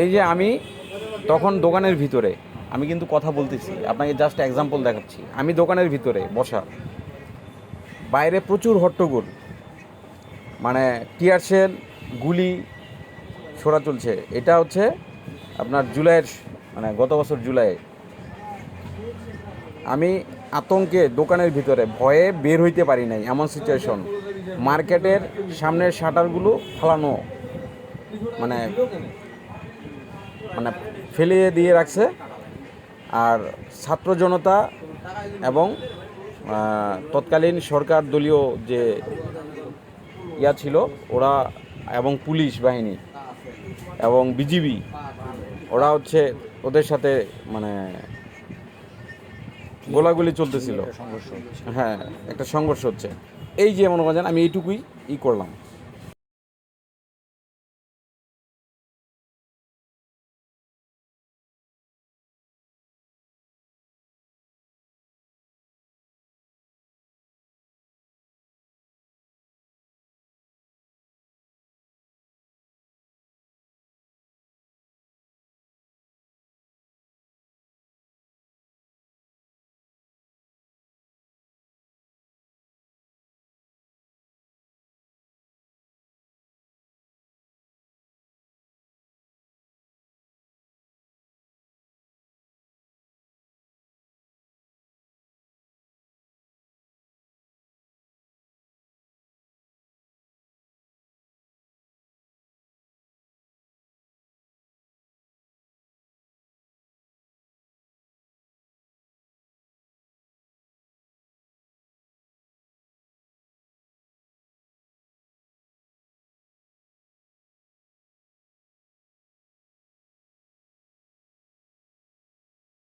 এই যে আমি তখন দোকানের ভিতরে, আমি কিন্তু কথা বলতেছি, আপনাকে জাস্ট এক্সাম্পল দেখাচ্ছি। আমি দোকানের ভিতরে বসা, বাইরে প্রচুর হট্টগোল, মানে টিয়ার শেল, গুলি ছোড়া চলছে। এটা হচ্ছে আপনার জুলাইয়ের, মানে গত বছর জুলাই। আমি আতঙ্কে দোকানের ভিতরে ভয়ে বের হইতে পারি নাই, এমন সিচুয়েশন। মার্কেটের সামনের শাটারগুলো ফালানো, মানে মানে ফেলিয়ে দিয়ে রাখছে। আর ছাত্র জনতা এবং তৎকালীন সরকার দলীয় যে ছিল ওরা, এবং পুলিশ বাহিনী এবং বিজিবি, ওরা হচ্ছে ওদের সাথে মানে গোলাগুলি চলতেছিল। হ্যাঁ, একটা সংঘর্ষ হচ্ছে। এই যে মনে করেন আমি এইটুকুই করলাম।